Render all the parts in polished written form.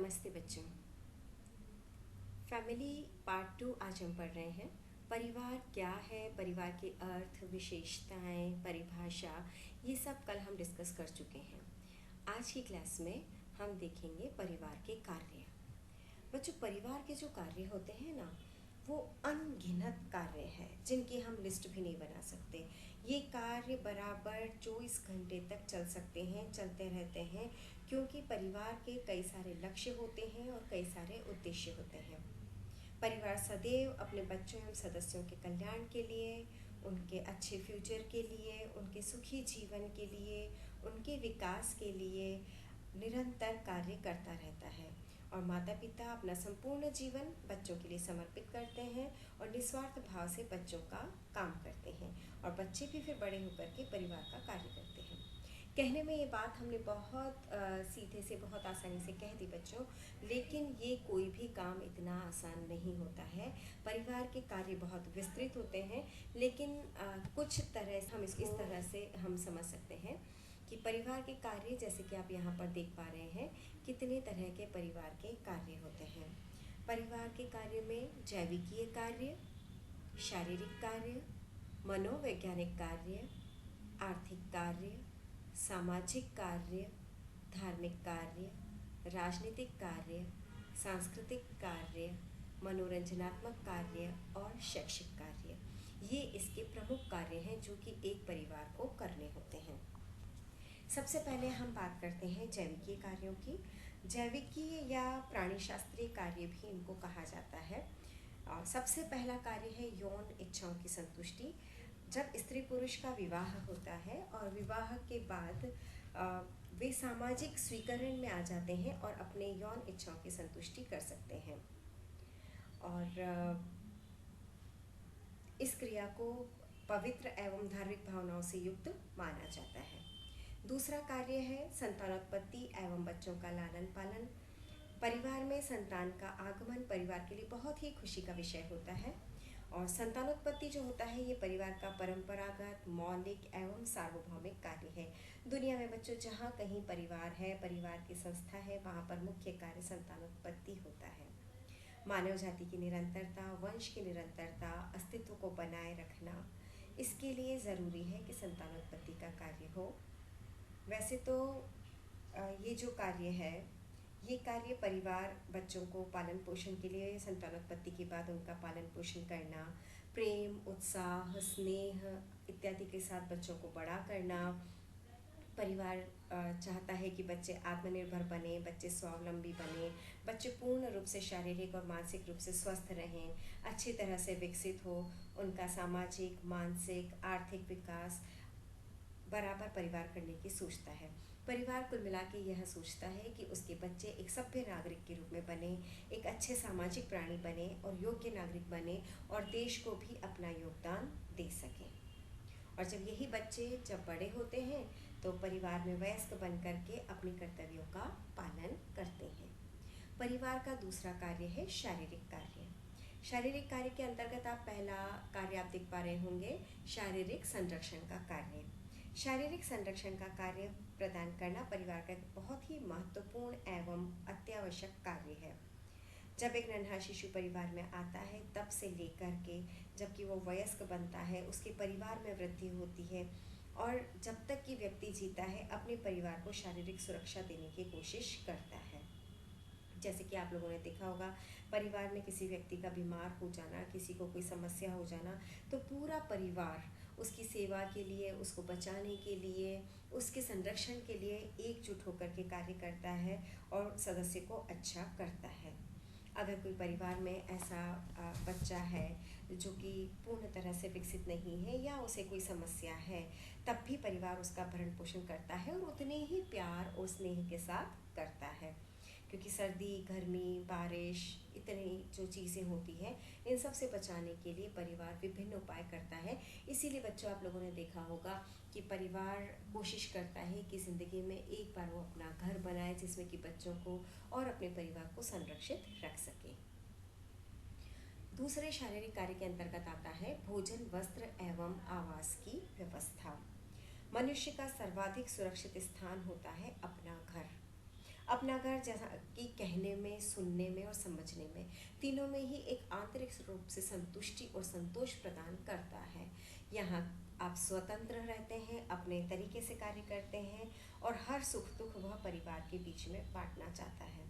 नमस्ते बच्चों। Family part 2 आज हम पढ़ रहे हैं। परिवार क्या है, परिवार के अर्थ, विशेषताएं, परिभाषा, ये सब कल हम डिस्कस कर चुके हैं। आज की क्लास में हम देखेंगे परिवार के कार्य। बच्चों, परिवार के जो कार्य होते हैं ना, वो अनगिनत कार्य हैं जिनकी हम लिस्ट भी नहीं बना सकते। ये कार्य बराबर 24 घंटे तक चल सकते हैं, चलते रहते हैं, क्योंकि परिवार के कई सारे लक्ष्य होते हैं और कई सारे उद्देश्य होते हैं। परिवार सदैव अपने बच्चों एवं सदस्यों के कल्याण के लिए, उनके अच्छे फ्यूचर के लिए, उनके सुखी जीवन के लिए, उनके विकास के लिए निरंतर कार्य करता रहता है। और माता पिता अपना संपूर्ण जीवन बच्चों के लिए समर्पित करते हैं और निस्वार्थ भाव से बच्चों का काम करते हैं, और बच्चे भी फिर बड़े होकर के परिवार का कार्य करते हैं। कहने में ये बात हमने बहुत सीधे से, बहुत आसानी से कह दी बच्चों, लेकिन ये कोई भी काम इतना आसान नहीं होता है। परिवार के कार्य बहुत विस्तृत होते हैं, लेकिन कुछ तरह हम इस तरह से हम समझ सकते हैं कि परिवार के कार्य, जैसे कि आप यहाँ पर देख पा रहे हैं, कितने तरह के परिवार के कार्य होते हैं। परिवार के कार्य में जैविकीय कार्य, शारीरिक कार्य, मनोवैज्ञानिक कार्य, आर्थिक कार्य, सामाजिक कार्य, धार्मिक कार्य, राजनीतिक कार्य, सांस्कृतिक कार्य, मनोरंजनात्मक कार्य और शैक्षिक कार्य, ये इसके प्रमुख कार्य हैं जो कि एक परिवार को करने होते हैं। सबसे पहले हम बात करते हैं जैविकीय कार्यों की। जैविकीय या प्राणीशास्त्रीय कार्य भी इनको कहा जाता है। सबसे पहला कार्य है यौन इच्छाओं की संतुष्टि। जब स्त्री पुरुष का विवाह होता है और विवाह के बाद वे सामाजिक स्वीकरण में आ जाते हैं और अपने यौन इच्छाओं की संतुष्टि कर सकते हैं, और इस क्रिया को पवित्र एवं धार्मिक भावनाओं से युक्त माना जाता है। दूसरा कार्य है संतानोत्पत्ति एवं बच्चों का लालन पालन। परिवार में संतान का आगमन परिवार के लिए बहुत ही खुशी का विषय होता है, और संतानोत्पत्ति जो होता है ये परिवार का परंपरागत, मौलिक एवं सार्वभौमिक कार्य है। दुनिया में बच्चों जहाँ कहीं परिवार है, परिवार की संस्था है, वहाँ पर मुख्य कार्य संतानोत्पत्ति होता है। मानव जाति की निरंतरता, वंश की निरंतरता, अस्तित्व को बनाए रखना, इसके लिए ज़रूरी है कि संतानोत्पत्ति का कार्य हो। वैसे तो ये जो कार्य है, ये कार्य परिवार बच्चों को पालन पोषण के लिए, संतानोत्पत्ति के बाद उनका पालन पोषण करना, प्रेम, उत्साह, स्नेह इत्यादि के साथ बच्चों को बड़ा करना। परिवार चाहता है कि बच्चे आत्मनिर्भर बने, बच्चे स्वावलंबी बने, बच्चे पूर्ण रूप से शारीरिक और मानसिक रूप से स्वस्थ रहें, अच्छी तरह से विकसित हो, उनका सामाजिक, मानसिक, आर्थिक विकास बराबर परिवार करने की सोचता है। परिवार कुल मिला के यह सोचता है कि उसके बच्चे एक सभ्य नागरिक के रूप में बने, एक अच्छे सामाजिक प्राणी बने और योग्य नागरिक बने, और देश को भी अपना योगदान दे सकें। और जब यही बच्चे जब बड़े होते हैं तो परिवार में वयस्क बन करके अपने कर्तव्यों का पालन करते हैं। परिवार का दूसरा कार्य है शारीरिक कार्य। शारीरिक कार्य के अंतर्गत आप पहला कार्य आप देख पा रहे होंगे, शारीरिक संरक्षण का कार्य। शारीरिक संरक्षण का कार्य प्रदान करना परिवार का एक बहुत ही महत्वपूर्ण एवं अत्यावश्यक कार्य है। जब एक नन्हा शिशु परिवार में आता है तब से लेकर के जबकि वो वयस्क बनता है, उसके परिवार में वृद्धि होती है, और जब तक कि व्यक्ति जीता है अपने परिवार को शारीरिक सुरक्षा देने की कोशिश करता है। जैसे कि आप लोगों ने देखा होगा, परिवार में किसी व्यक्ति का बीमार हो जाना, किसी को कोई समस्या हो जाना, तो पूरा परिवार उसकी सेवा के लिए, उसको बचाने के लिए, उसके संरक्षण के लिए एकजुट होकर के कार्य करता है और सदस्य को अच्छा करता है। अगर कोई परिवार में ऐसा बच्चा है जो कि पूर्ण तरह से विकसित नहीं है या उसे कोई समस्या है, तब भी परिवार उसका भरण पोषण करता है और उतने ही प्यार और स्नेह के साथ करता है, क्योंकि सर्दी, गर्मी, बारिश, इतनी जो चीज़ें होती हैं, इन सब से बचाने के लिए परिवार विभिन्न उपाय करता है। इसीलिए बच्चों, आप लोगों ने देखा होगा कि परिवार कोशिश करता है कि ज़िंदगी में एक बार वो अपना घर बनाए जिसमें कि बच्चों को और अपने परिवार को संरक्षित रख सके। दूसरे शारीरिक कार्य के अंतर्गत आता है भोजन, वस्त्र एवं आवास की व्यवस्था। मनुष्य का सर्वाधिक सुरक्षित स्थान होता है अपना घर। अपना घर जैसा कि कहने में, सुनने में और समझने में, तीनों में ही एक आंतरिक रूप से संतुष्टि और संतोष प्रदान करता है। यहाँ आप स्वतंत्र रहते हैं, अपने तरीके से कार्य करते हैं और हर सुख दुख वह परिवार के बीच में बांटना चाहता है।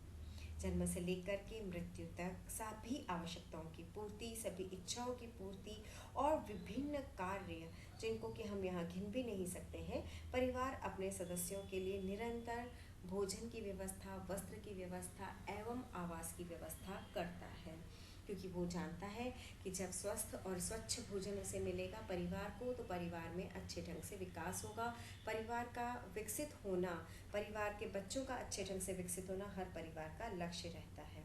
जन्म से लेकर के मृत्यु तक सभी आवश्यकताओं की पूर्ति, सभी इच्छाओं की पूर्ति और विभिन्न कार्य जिनको कि हम यहाँ गिन भी नहीं सकते हैं, परिवार अपने सदस्यों के लिए निरंतर भोजन की व्यवस्था, वस्त्र की व्यवस्था एवं आवास की व्यवस्था करता है, क्योंकि वो जानता है कि जब स्वस्थ और स्वच्छ भोजन उसे मिलेगा परिवार को, तो परिवार में अच्छे ढंग से विकास होगा। परिवार का विकसित होना, परिवार के बच्चों का अच्छे ढंग से विकसित होना हर परिवार का लक्ष्य रहता है।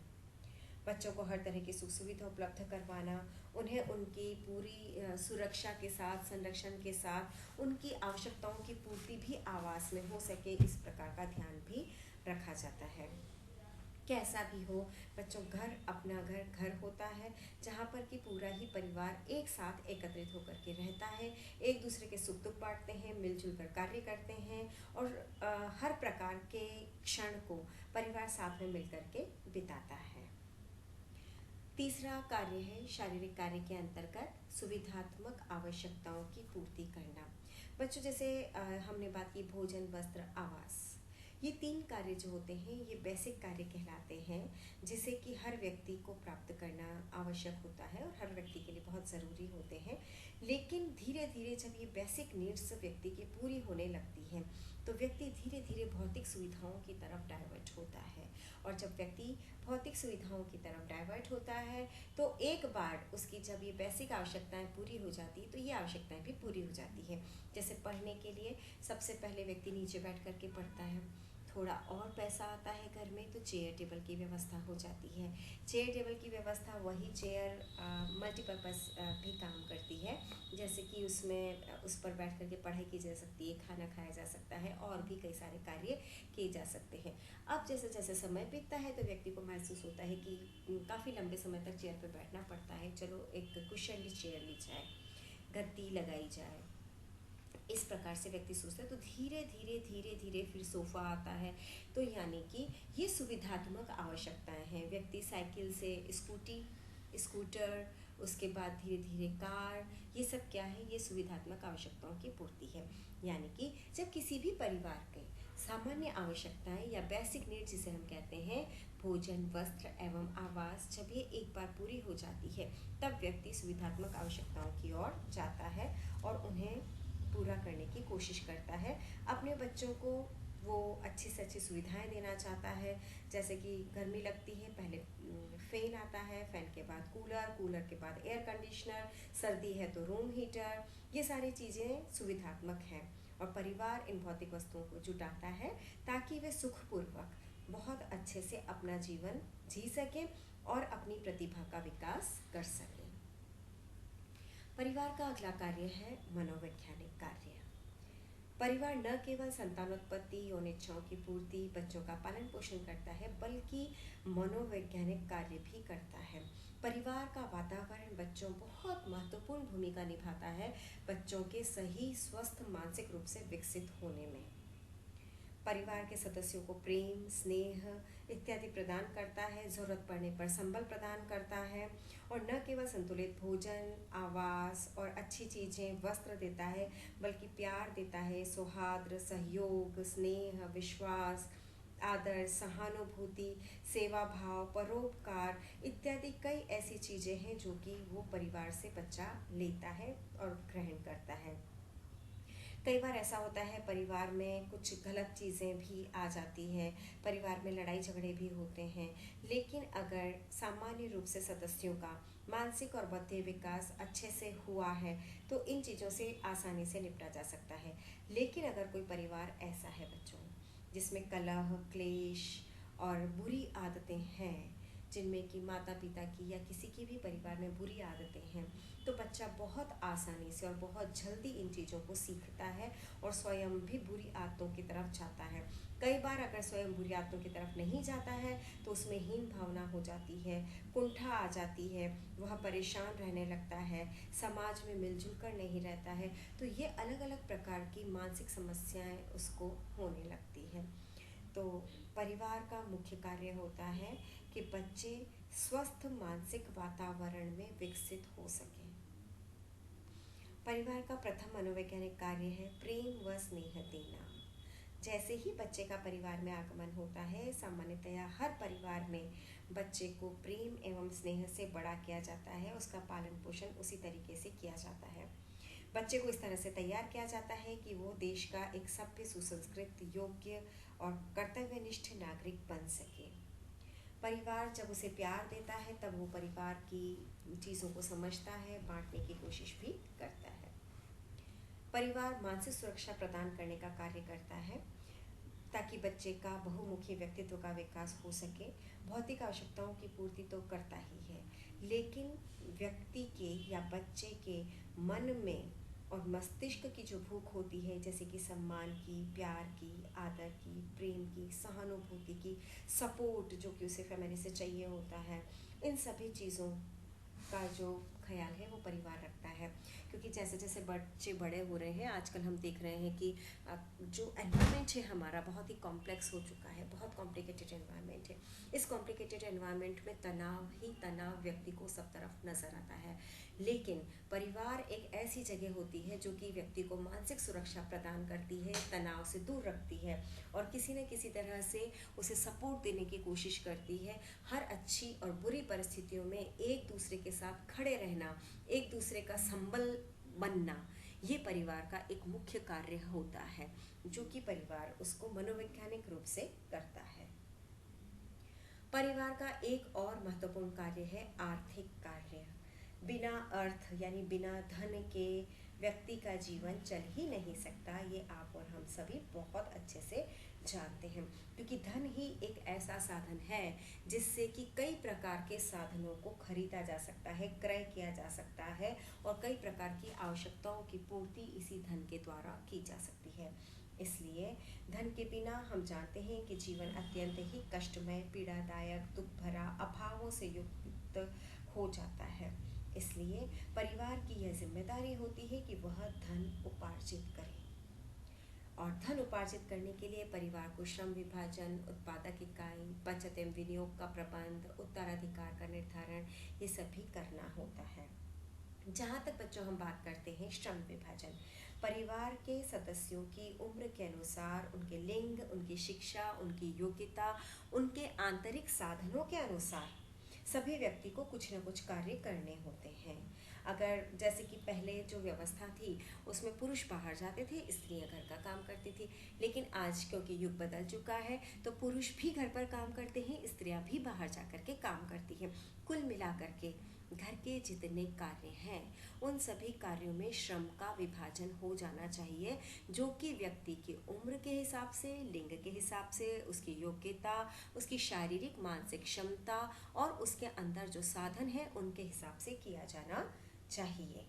बच्चों को हर तरह की सुख सुविधा उपलब्ध करवाना, उन्हें उनकी पूरी सुरक्षा के साथ, संरक्षण के साथ उनकी आवश्यकताओं की पूर्ति भी आवास में हो सके, इस प्रकार का ध्यान भी रखा जाता है। कैसा भी हो, बच्चों घर अपना घर होता है जहाँ पर कि पूरा ही परिवार एक साथ एकत्रित होकर के रहता है, एक दूसरे के सुख दुख बांटते हैं, मिलजुल कर कार्य करते हैं और हर प्रकार के क्षण को परिवार साथ में मिलकर के बिताता है। तीसरा कार्य है शारीरिक कार्य के अंतर्गत सुविधात्मक आवश्यकताओं की पूर्ति करना। बच्चों जैसे हमने बात की भोजन, वस्त्र, आवास, ये तीन कार्य जो होते हैं ये बेसिक कार्य कहलाते हैं, जिसे कि हर व्यक्ति को प्राप्त करना आवश्यक होता है और हर व्यक्ति के लिए बहुत ज़रूरी होते हैं। लेकिन धीरे धीरे जब ये बेसिक नीड्स व्यक्ति की पूरी होने लगती हैं तो व्यक्ति धीरे धीरे भौतिक सुविधाओं की तरफ डाइवर्ट होता है, और जब व्यक्ति भौतिक सुविधाओं की तरफ डाइवर्ट होता है तो एक बार उसकी जब ये बेसिक आवश्यकताएं पूरी हो जाती है तो ये आवश्यकताएं भी पूरी हो जाती है। जैसे पढ़ने के लिए सबसे पहले व्यक्ति नीचे बैठ कर के पढ़ता है, थोड़ा और पैसा आता है घर में तो चेयर टेबल की व्यवस्था हो जाती है। चेयर टेबल की व्यवस्था, वही चेयर मल्टीपर्पज़ भी काम करती है, जैसे कि उसमें उस पर बैठ कर के पढ़ाई की जा सकती है, खाना खाया जा सकता है और भी कई सारे कार्य किए जा सकते हैं। अब जैसे जैसे समय बीतता है तो व्यक्ति को महसूस होता है कि काफ़ी लंबे समय तक चेयर पर बैठना पड़ता है, चलो एक कुशल चेयर ली जाए, गद्दी लगाई जाए, इस प्रकार से व्यक्ति सोचता है। तो धीरे धीरे धीरे धीरे फिर सोफ़ा आता है। तो यानी कि ये सुविधात्मक आवश्यकताएं हैं। व्यक्ति साइकिल से स्कूटर, उसके बाद धीरे धीरे कार, ये सब क्या है, ये सुविधात्मक आवश्यकताओं की पूर्ति है। यानी कि जब किसी भी परिवार के सामान्य आवश्यकताएं या बेसिक नीड्स जिसे हम कहते हैं, भोजन, वस्त्र एवं आवास, जब ये एक बार पूरी हो जाती है तब व्यक्ति सुविधात्मक आवश्यकताओं की ओर जाता है और उन्हें पूरा करने की कोशिश करता है। अपने बच्चों को वो अच्छी से अच्छी सुविधाएं देना चाहता है, जैसे कि गर्मी लगती है पहले फ़ैन आता है, फ़ैन के बाद कूलर, कूलर के बाद एयर कंडीशनर, सर्दी है तो रूम हीटर, ये सारी चीज़ें सुविधात्मक हैं। और परिवार इन भौतिक वस्तुओं को जुटाता है ताकि वे सुखपूर्वक बहुत अच्छे से अपना जीवन जी सकें और अपनी प्रतिभा का विकास कर सकें। परिवार का अगला कार्य है मनोवैज्ञानिक कार्य। परिवार न केवल संतानोत्पत्ति, यौन इच्छाओं की पूर्ति, बच्चों का पालन पोषण करता है, बल्कि मनोवैज्ञानिक कार्य भी करता है। परिवार का वातावरण बच्चों बहुत महत्वपूर्ण भूमिका निभाता है बच्चों के सही स्वस्थ मानसिक रूप से विकसित होने में। परिवार के सदस्यों को प्रेम, स्नेह इत्यादि प्रदान करता है, ज़रूरत पड़ने पर संबल प्रदान करता है और न केवल संतुलित भोजन, आवास और अच्छी चीज़ें, वस्त्र देता है, बल्कि प्यार देता है, सौहार्द, सहयोग, स्नेह, विश्वास, आदर, सहानुभूति, सेवा भाव, परोपकार इत्यादि कई ऐसी चीज़ें हैं जो कि वो परिवार से बच्चा लेता है और ग्रहण करता है। कई बार ऐसा होता है परिवार में कुछ गलत चीज़ें भी आ जाती हैं, परिवार में लड़ाई झगड़े भी होते हैं, लेकिन अगर सामान्य रूप से सदस्यों का मानसिक और बौद्धिक विकास अच्छे से हुआ है तो इन चीज़ों से आसानी से निपटा जा सकता है। लेकिन अगर कोई परिवार ऐसा है बच्चों जिसमें कलह, क्लेश और बुरी आदतें हैं, जिनमें कि माता पिता की या किसी की भी परिवार में बुरी आदतें हैं, तो बच्चा बहुत आसानी से और बहुत जल्दी इन चीज़ों को सीखता है और स्वयं भी बुरी आदतों की तरफ जाता है। कई बार अगर स्वयं बुरी आदतों की तरफ नहीं जाता है तो उसमें हीन भावना हो जाती है, कुंठा आ जाती है, वह परेशान रहने लगता है, समाज में मिलजुल कर नहीं रहता है, तो ये अलग अलग प्रकार की मानसिक समस्याएं उसको होने लगती हैं। तो परिवार का मुख्य कार्य होता है कि बच्चे स्वस्थ मानसिक वातावरण में विकसित हो सकें। परिवार का प्रथम मनोवैज्ञानिक कार्य है प्रेम व स्नेह देना। जैसे ही बच्चे का परिवार में आगमन होता है, सामान्यतया हर परिवार में बच्चे को प्रेम एवं स्नेह से बड़ा किया जाता है, उसका पालन पोषण उसी तरीके से किया जाता है। बच्चे को इस तरह से तैयार किया जाता है कि वो देश का एक सभ्य, सुसंस्कृत, योग्य और कर्तव्यनिष्ठ नागरिक बन सके। परिवार जब उसे प्यार देता है तब वो परिवार की चीज़ों को समझता है, बांटने की कोशिश भी करता है। परिवार मानसिक सुरक्षा प्रदान करने का कार्य करता है ताकि बच्चे का बहुमुखी व्यक्तित्व का विकास हो सके। भौतिक आवश्यकताओं की पूर्ति तो करता ही है, लेकिन व्यक्ति के या बच्चे के मन में और मस्तिष्क की जो भूख होती है, जैसे कि सम्मान की, प्यार की, आदर की, प्रेम की, सहानुभूति की, सपोर्ट जो कि उसे फैमिली से चाहिए होता है, इन सभी चीज़ों का जो ख्याल है वो परिवार रखता है। क्योंकि जैसे जैसे बच्चे बड़े हो रहे हैं, आजकल हम देख रहे हैं कि जो एनवायरनमेंट है हमारा बहुत ही कॉम्प्लेक्स हो चुका है, बहुत कॉम्प्लिकेटेड एनवायरनमेंट है। इस कॉम्प्लिकेटेड एनवायरनमेंट में तनाव ही तनाव व्यक्ति को सब तरफ नज़र आता है। लेकिन परिवार एक ऐसी जगह होती है जो कि व्यक्ति को मानसिक सुरक्षा प्रदान करती है, तनाव से दूर रखती है और किसी न किसी तरह से उसे सपोर्ट देने की कोशिश करती है। हर अच्छी और बुरी परिस्थितियों में एक दूसरे के साथ खड़े रहना, एक दूसरे का संबल बनना, ये परिवार का एक मुख्य कार्य होता है, जो कि परिवार उसको मनोवैज्ञानिक रूप से करता है। परिवार का एक और महत्वपूर्ण कार्य है आर्थिक कार्य। बिना अर्थ यानी बिना धन के व्यक्ति का जीवन चल ही नहीं सकता। ये आप और हम सभी बहुत अच्छे से जानते हैं, क्योंकि धन ही एक ऐसा साधन है जिससे कि कई प्रकार के साधनों को खरीदा जा सकता है, क्रय किया जा सकता है और कई प्रकार की आवश्यकताओं की पूर्ति इसी धन के द्वारा की जा सकती है। इसलिए धन के बिना हम जानते हैं कि जीवन अत्यंत ही कष्टमय, पीड़ादायक, दुख भरा, अभावों से युक्त हो जाता है। इसलिए परिवार की यह जिम्मेदारी होती है कि वह धन उपार्जित करे, और धन उपार्जित करने के लिए परिवार को श्रम विभाजन, उत्पादक इकाई, बचत एवं विनियोग का प्रबंध, उत्तराधिकार का निर्धारण, ये सभी करना होता है। जहाँ तक बच्चों हम बात करते हैं श्रम विभाजन, परिवार के सदस्यों की उम्र के अनुसार, उनके लिंग, उनकी शिक्षा, उनकी योग्यता, उनके आंतरिक साधनों के अनुसार सभी व्यक्ति को कुछ न कुछ कार्य करने होते हैं। अगर जैसे कि पहले जो व्यवस्था थी उसमें पुरुष बाहर जाते थे, स्त्रियां घर का काम करती थी, लेकिन आज क्योंकि युग बदल चुका है तो पुरुष भी घर पर काम करते हैं, स्त्रियां भी बाहर जा कर के काम करती हैं। कुल मिलाकर के घर के जितने कार्य हैं उन सभी कार्यों में श्रम का विभाजन हो जाना चाहिए, जो कि व्यक्ति की उम्र के हिसाब से, लिंग के हिसाब से, उसकी योग्यता, उसकी शारीरिक मानसिक क्षमता और उसके अंदर जो साधन है उनके हिसाब से किया जाना चाहिए।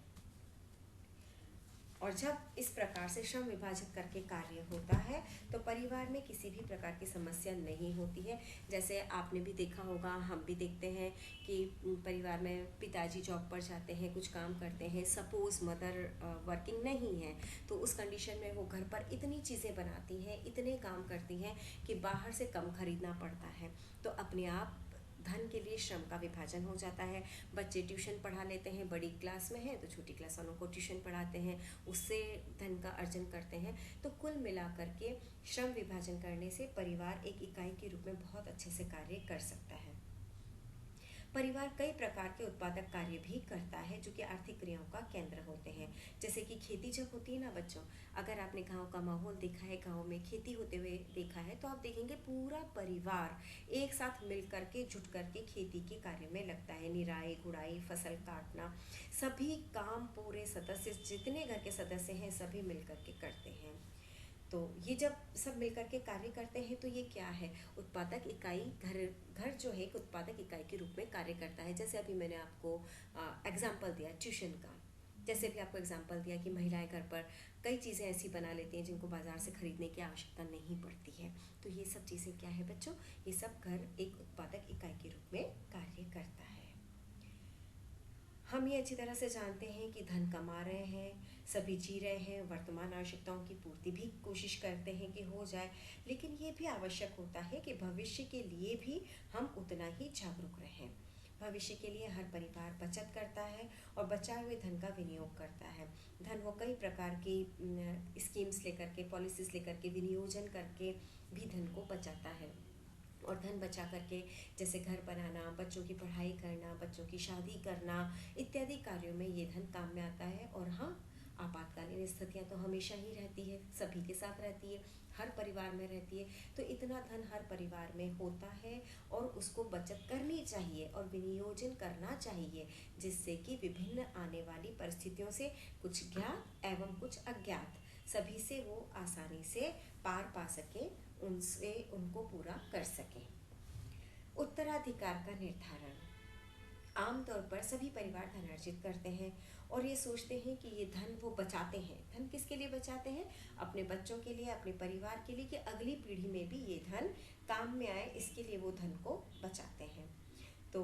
और जब इस प्रकार से श्रम विभाजित करके कार्य होता है तो परिवार में किसी भी प्रकार की समस्या नहीं होती है। जैसे आपने भी देखा होगा, हम भी देखते हैं कि परिवार में पिताजी जॉब पर जाते हैं, कुछ काम करते हैं, सपोज मदर वर्किंग नहीं है, तो उस कंडीशन में वो घर पर इतनी चीज़ें बनाती हैं, इतने काम करती हैं कि बाहर से कम खरीदना पड़ता है। तो अपने आप धन के लिए श्रम का विभाजन हो जाता है। बच्चे ट्यूशन पढ़ा लेते हैं, बड़ी क्लास में है तो छोटी क्लास वालों को ट्यूशन पढ़ाते हैं, उससे धन का अर्जन करते हैं। तो कुल मिलाकर के श्रम विभाजन करने से परिवार एक इकाई के रूप में बहुत अच्छे से कार्य कर सकता है। परिवार कई प्रकार के उत्पादक कार्य भी करता है जो कि आर्थिक क्रियाओं का केंद्र होते हैं। जैसे कि खेती जब होती है ना बच्चों, अगर आपने गांव का माहौल देखा है, गांव में खेती होते हुए देखा है, तो आप देखेंगे पूरा परिवार एक साथ मिल करके जुट करके खेती के कार्य में लगता है। निराई गुड़ाई, फसल काटना, सभी काम पूरे सदस्य, जितने घर के सदस्य हैं सभी मिल करके करते हैं। तो ये जब सब मिलकर के कार्य करते हैं तो ये क्या है, उत्पादक इकाई, घर जो है एक उत्पादक इकाई के रूप में कार्य करता है। जैसे अभी मैंने आपको एग्जाम्पल दिया ट्यूशन का, जैसे भी आपको एग्जाम्पल दिया कि महिलाएं घर पर कई चीज़ें ऐसी बना लेती हैं जिनको बाजार से खरीदने की आवश्यकता नहीं पड़ती है। तो ये सब चीज़ें क्या है बच्चों, ये सब घर एक उत्पादक इकाई के रूप में कार्य करता है। हम ये अच्छी तरह से जानते हैं कि धन कमा रहे हैं, सभी जी रहे हैं, वर्तमान आवश्यकताओं की पूर्ति भी कोशिश करते हैं कि हो जाए, लेकिन ये भी आवश्यक होता है कि भविष्य के लिए भी हम उतना ही जागरूक रहें। भविष्य के लिए हर परिवार बचत करता है और बचाए हुए धन का विनियोग करता है। धन वो कई प्रकार की स्कीम्स लेकर के, पॉलिसीज लेकर के, विनियोजन करके भी धन को बचाता है। और धन बचा करके जैसे घर बनाना, बच्चों की पढ़ाई करना, बच्चों की शादी करना इत्यादि कार्यों में ये धन काम में आता है। और हाँ, आपातकालीन स्थितियाँ तो हमेशा ही रहती है, सभी के साथ रहती है, हर परिवार में रहती है। तो इतना धन हर परिवार में होता है और उसको बचत करनी चाहिए और विनियोजन करना चाहिए, जिससे कि विभिन्न आने वाली परिस्थितियों से कुछ ज्ञात एवं कुछ अज्ञात सभी से वो आसानी से पार पा सके, उनसे उनको पूरा कर सकें। उत्तराधिकार का निर्धारण। आमतौर पर सभी परिवार धन अर्जित करते हैं और ये सोचते हैं कि ये धन वो बचाते हैं। धन किसके लिए बचाते हैं? अपने बच्चों के लिए, अपने परिवार के लिए, कि अगली पीढ़ी में भी ये धन काम में आए, इसके लिए वो धन को बचाते हैं। तो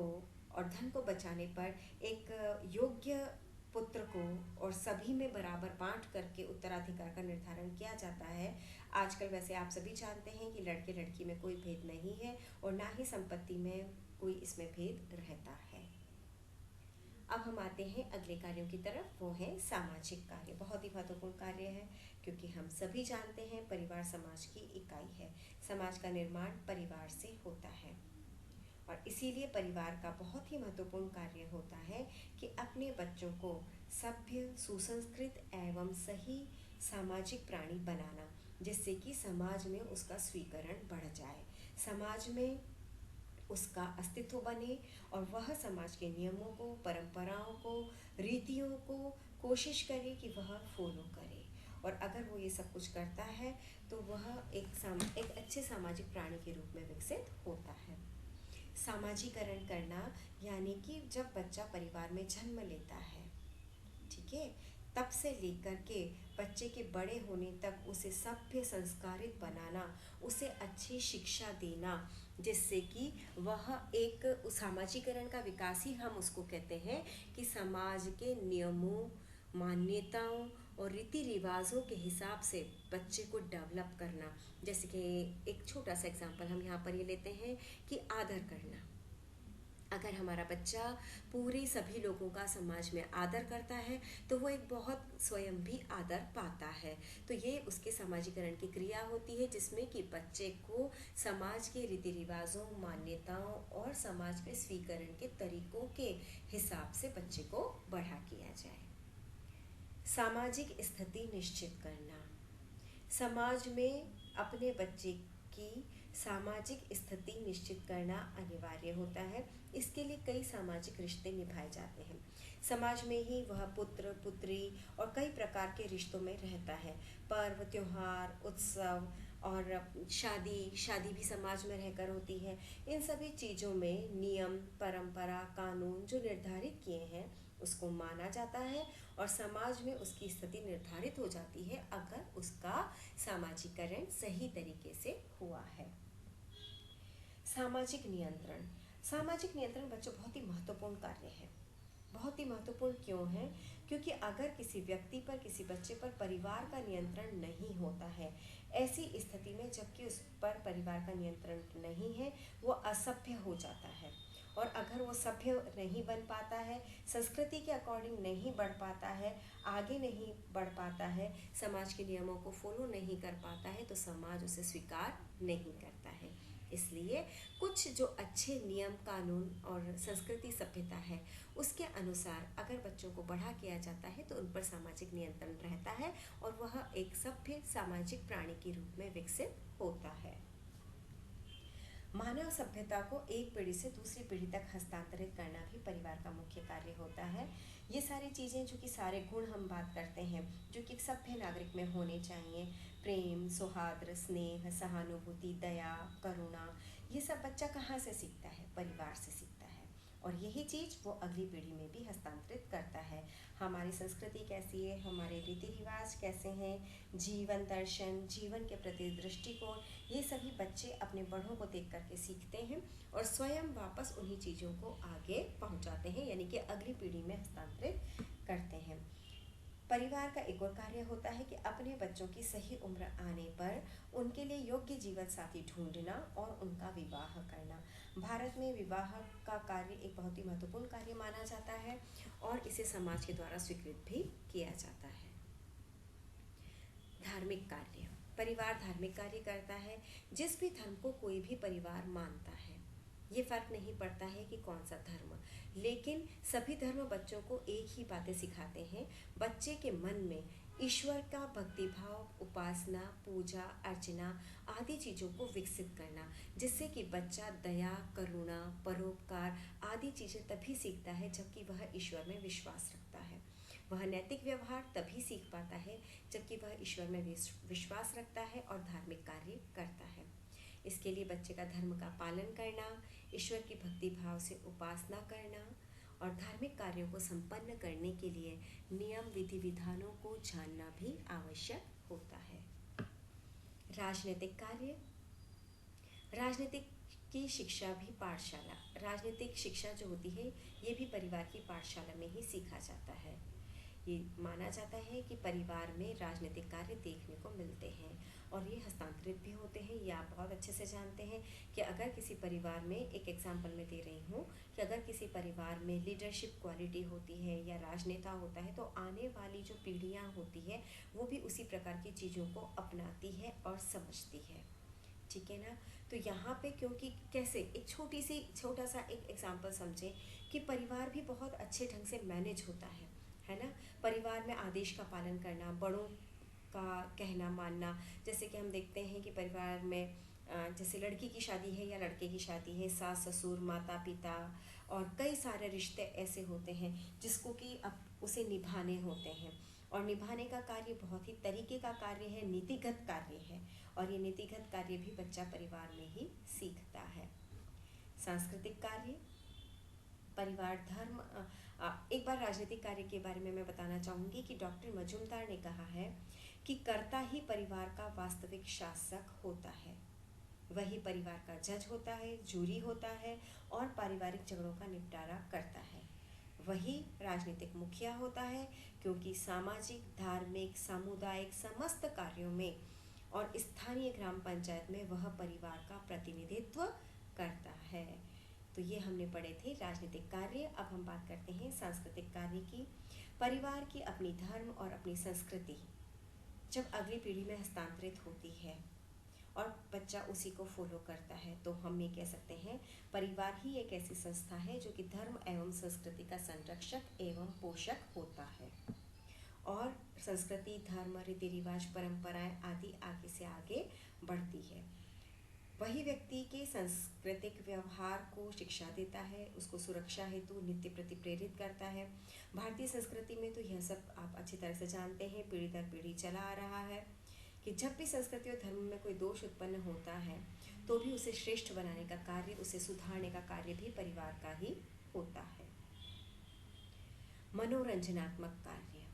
और धन को बचाने पर एक योग्य पुत्र को और सभी में बराबर बांट करके उत्तराधिकार का निर्धारण किया जाता है। आजकल वैसे आप सभी जानते हैं कि लड़के लड़की में कोई भेद नहीं है और ना ही संपत्ति में कोई इसमें भेद रहता है। अब हम आते हैं अगले कार्यों की तरफ, वो है सामाजिक कार्य। बहुत ही महत्वपूर्ण कार्य है, क्योंकि हम सभी जानते हैं परिवार समाज की इकाई है। समाज का निर्माण परिवार से होता है और इसीलिए परिवार का बहुत ही महत्वपूर्ण कार्य होता है कि अपने बच्चों को सभ्य, सुसंस्कृत एवं सही सामाजिक प्राणी बनाना, जिससे कि समाज में उसका स्वीकरण बढ़ जाए, समाज में उसका अस्तित्व बने और वह समाज के नियमों को, परंपराओं को, रीतियों को कोशिश करे कि वह फॉलो करे। और अगर वो ये सब कुछ करता है तो वह एक अच्छे सामाजिक प्राणी के रूप में विकसित होता है। सामाजिकरण करना यानी कि जब बच्चा परिवार में जन्म लेता है, ठीक है, तब से लेकर के बच्चे के बड़े होने तक उसे सभ्य संस्कारित बनाना, उसे अच्छी शिक्षा देना, जिससे कि वह एक सामाजिकरण का विकास ही हम उसको कहते हैं कि समाज के नियमों, मान्यताओं और रीति रिवाजों के हिसाब से बच्चे को डेवलप करना। जैसे कि एक छोटा सा एग्जांपल हम यहाँ पर ये लेते हैं कि आदर करना। अगर हमारा बच्चा पूरे सभी लोगों का समाज में आदर करता है तो वो एक बहुत स्वयं भी आदर पाता है। तो ये उसके सामाजिकरण की क्रिया होती है, जिसमें कि बच्चे को समाज के रीति रिवाजों, मान्यताओं और समाज में स्वीकरण के तरीकों के हिसाब से बच्चे को बड़ा किया जाए। सामाजिक स्थिति निश्चित करना। समाज में अपने बच्चे की सामाजिक स्थिति निश्चित करना अनिवार्य होता है। इसके लिए कई सामाजिक रिश्ते निभाए जाते हैं। समाज में ही वह पुत्र, पुत्री और कई प्रकार के रिश्तों में रहता है। पर्व, त्योहार, उत्सव और शादी भी समाज में रहकर होती है। इन सभी चीज़ों में नियम, परंपरा, कानून जो निर्धारित किए हैं उसको माना जाता है और समाज में उसकी स्थिति निर्धारित हो जाती है अगर उसका सामाजिकरण सही तरीके से हुआ है। सामाजिक नियंत्रण। सामाजिक नियंत्रण बच्चों बहुत ही महत्वपूर्ण कार्य है। बहुत ही महत्वपूर्ण क्यों है? क्योंकि अगर किसी व्यक्ति पर, किसी बच्चे पर परिवार का नियंत्रण नहीं होता है, ऐसी स्थिति में जबकि उस पर परिवार का नियंत्रण नहीं है, वो असभ्य हो जाता है। और अगर वो सभ्य नहीं बन पाता है, संस्कृति के अकॉर्डिंग नहीं बढ़ पाता है, आगे नहीं बढ़ पाता है, समाज के नियमों को फॉलो नहीं कर पाता है, तो समाज उसे स्वीकार नहीं करता है। इसलिए कुछ जो अच्छे नियम, कानून और संस्कृति, सभ्यता है, उसके अनुसार अगर बच्चों को बढ़ा किया जाता है तो उन पर सामाजिक नियंत्रण रहता है और वह एक सभ्य सामाजिक प्राणी के रूप में विकसित होता है। मानव सभ्यता को एक पीढ़ी से दूसरी पीढ़ी तक हस्तांतरित करना भी परिवार का मुख्य कार्य होता है। ये सारी चीज़ें, जो कि सारे गुण हम बात करते हैं जो कि एक सभ्य नागरिक में होने चाहिए, प्रेम, सौहार्द, स्नेह, सहानुभूति, दया, करुणा, ये सब बच्चा कहाँ से सीखता है? परिवार से सीखता है। और यही चीज़ वो अगली पीढ़ी में भी हस्तांतरित करता है। हमारी संस्कृति कैसी है, हमारे रीति रिवाज कैसे हैं, जीवन दर्शन, जीवन के प्रति दृष्टिकोण, ये सभी बच्चे अपने बड़ों को देख करके सीखते हैं और स्वयं वापस उन्हीं चीज़ों को आगे पहुंचाते हैं, यानी कि अगली पीढ़ी में हस्तांतरित करते हैं। परिवार का एक और कार्य होता है कि अपने बच्चों की सही उम्र आने पर उनके लिए योग्य जीवन साथी ढूंढना और उनका विवाह करना। भारत में विवाह का कार्य एक बहुत ही महत्वपूर्ण कार्य माना जाता है और इसे समाज के द्वारा स्वीकृत भी किया जाता है। धार्मिक कार्य, परिवार धार्मिक कार्य करता है। जिस भी धर्म को कोई भी परिवार मानता है, ये फर्क नहीं पड़ता है कि कौन सा धर्म, लेकिन सभी धर्म बच्चों को एक ही बातें सिखाते हैं। बच्चे के मन में ईश्वर का भक्तिभाव, उपासना, पूजा अर्चना आदि चीज़ों को विकसित करना, जिससे कि बच्चा दया, करुणा, परोपकार आदि चीज़ें तभी सीखता है जबकि वह ईश्वर में विश्वास रखता है। वह नैतिक व्यवहार तभी सीख पाता है जबकि वह ईश्वर में विश्वास रखता है और धार्मिक कार्य करता है। इसके लिए बच्चे का धर्म का पालन करना, ईश्वर की भक्ति भाव से उपासना करना और धार्मिक कार्यों को संपन्न करने के लिए नियम विधि विधानों को जानना भी आवश्यक होता है। राजनीतिक कार्य, राजनीतिक की शिक्षा भी पाठशाला, राजनीतिक शिक्षा जो होती है ये भी परिवार की पाठशाला में ही सीखा जाता है। ये माना जाता है कि परिवार में राजनीतिक कार्य देखने को मिलते हैं और ये हस्तांतरित भी होते हैं। ये आप बहुत अच्छे से जानते हैं कि अगर किसी परिवार में, एक एग्जांपल मैं दे रही हूँ कि अगर किसी परिवार में लीडरशिप क्वालिटी होती है या राजनेता होता है तो आने वाली जो पीढ़ियाँ होती है वो भी उसी प्रकार की चीज़ों को अपनाती है और समझती है। ठीक है ना। तो यहाँ पे क्योंकि कैसे एक छोटा सा एक एग्जांपल समझें कि परिवार भी बहुत अच्छे ढंग से मैनेज होता है ना। परिवार में आदेश का पालन करना, बड़ों का कहना मानना। जैसे कि हम देखते हैं कि परिवार में जैसे लड़की की शादी है या लड़के की शादी है, सास ससुर, माता पिता और कई सारे रिश्ते ऐसे होते हैं जिसको कि अब उसे निभाने होते हैं और निभाने का कार्य बहुत ही तरीके का कार्य है, नीतिगत कार्य है और ये नीतिगत कार्य भी बच्चा परिवार में ही सीखता है। सांस्कृतिक कार्य, परिवार धर्म, एक बार राजनीतिक कार्य के बारे में मैं बताना चाहूँगी कि डॉक्टर मजूमदार ने कहा है कि कर्ता ही परिवार का वास्तविक शासक होता है। वही परिवार का जज होता है, जूरी होता है और पारिवारिक झगड़ों का निपटारा करता है। वही राजनीतिक मुखिया होता है क्योंकि सामाजिक, धार्मिक, सामुदायिक समस्त कार्यों में और स्थानीय ग्राम पंचायत में वह परिवार का प्रतिनिधित्व करता है। तो ये हमने पढ़े थे राजनीतिक कार्य। अब हम बात करते हैं सांस्कृतिक कार्य की। परिवार की अपनी धर्म और अपनी संस्कृति जब अगली पीढ़ी में हस्तांतरित होती है और बच्चा उसी को फॉलो करता है तो हम ये कह सकते हैं परिवार ही एक ऐसी संस्था है जो कि धर्म एवं संस्कृति का संरक्षक एवं पोषक होता है और संस्कृति, धर्म, रीति रिवाज, परंपराएं आदि आगे से आगे बढ़ती है। वही व्यक्ति के सांस्कृतिक व्यवहार को शिक्षा देता है, उसको सुरक्षा हेतु नित्य प्रति प्रेरित करता है। भारतीय संस्कृति में तो यह सब आप अच्छी तरह से जानते हैं, पीढ़ी दर पीढ़ी चला आ रहा है कि जब भी संस्कृति और धर्म में कोई दोष उत्पन्न होता है तो भी उसे श्रेष्ठ बनाने का कार्य, उसे सुधारने का कार्य भी परिवार का ही होता है। मनोरंजनात्मक कार्य,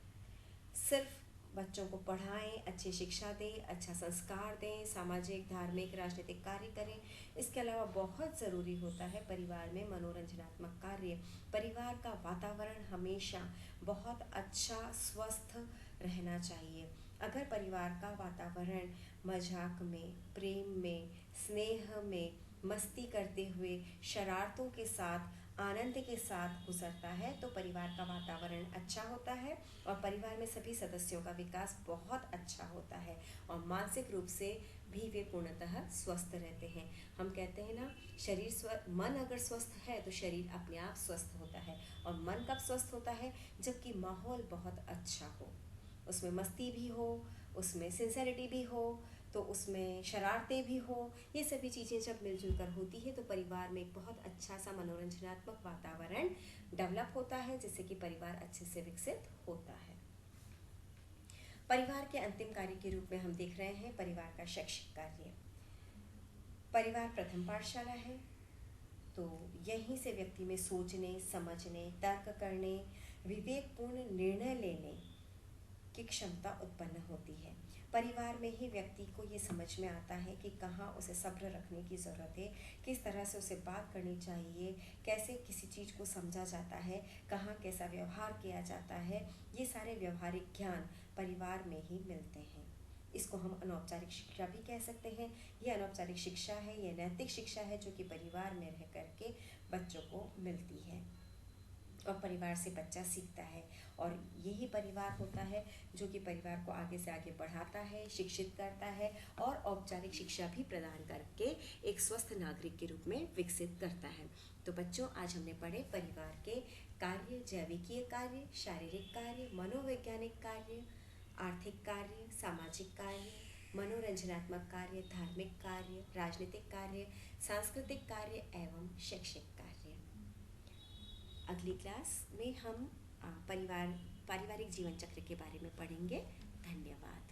सिर्फ बच्चों को पढ़ाएं, अच्छी शिक्षा दें, अच्छा संस्कार दें, सामाजिक, धार्मिक, राजनीतिक कार्य करें, इसके अलावा बहुत ज़रूरी होता है परिवार में मनोरंजनात्मक कार्य। परिवार का वातावरण हमेशा बहुत अच्छा, स्वस्थ रहना चाहिए। अगर परिवार का वातावरण मजाक में, प्रेम में, स्नेह में, मस्ती करते हुए, शरारतों के साथ, आनंद के साथ गुजरता है तो परिवार का वातावरण अच्छा होता है और परिवार में सभी सदस्यों का विकास बहुत अच्छा होता है और मानसिक रूप से भी वे पूर्णतः स्वस्थ रहते हैं। हम कहते हैं ना, मन अगर स्वस्थ है तो शरीर अपने आप स्वस्थ होता है और मन कब स्वस्थ होता है, जबकि माहौल बहुत अच्छा हो, उसमें मस्ती भी हो, उसमें सिंसेरिटी भी हो, तो उसमें शरारतें भी हो। ये सभी चीज़ें जब मिलजुल कर होती है तो परिवार में एक बहुत अच्छा सा मनोरंजनात्मक वातावरण डेवलप होता है जिससे कि परिवार अच्छे से विकसित होता है। परिवार के अंतिम कार्य के रूप में हम देख रहे हैं परिवार का शैक्षिक कार्य। परिवार प्रथम पाठशाला है। तो यहीं से व्यक्ति में सोचने, समझने, तर्क करने, विवेकपूर्ण निर्णय लेने की क्षमता उत्पन्न होती है। परिवार में ही व्यक्ति को ये समझ में आता है कि कहाँ उसे सब्र रखने की ज़रूरत है, किस तरह से उसे बात करनी चाहिए, कैसे किसी चीज़ को समझा जाता है, कहाँ कैसा व्यवहार किया जाता है। ये सारे व्यवहारिक ज्ञान परिवार में ही मिलते हैं। इसको हम अनौपचारिक शिक्षा भी कह सकते हैं। ये अनौपचारिक शिक्षा है, ये नैतिक शिक्षा है जो कि परिवार में रह करके बच्चों को मिलती है और परिवार से बच्चा सीखता है। और यही परिवार होता है जो कि परिवार को आगे से आगे बढ़ाता है, शिक्षित करता है और औपचारिक शिक्षा भी प्रदान करके एक स्वस्थ नागरिक के रूप में विकसित करता है। तो बच्चों, आज हमने पढ़े परिवार के कार्य, जैविकीय कार्य, शारीरिक कार्य, मनोवैज्ञानिक कार्य, आर्थिक कार्य, सामाजिक कार्य, मनोरंजनात्मक कार्य, धार्मिक कार्य, राजनीतिक कार्य, सांस्कृतिक कार्य एवं शैक्षिक कार्य। अगली क्लास में हम पारिवारिक जीवन चक्र के बारे में पढ़ेंगे। धन्यवाद।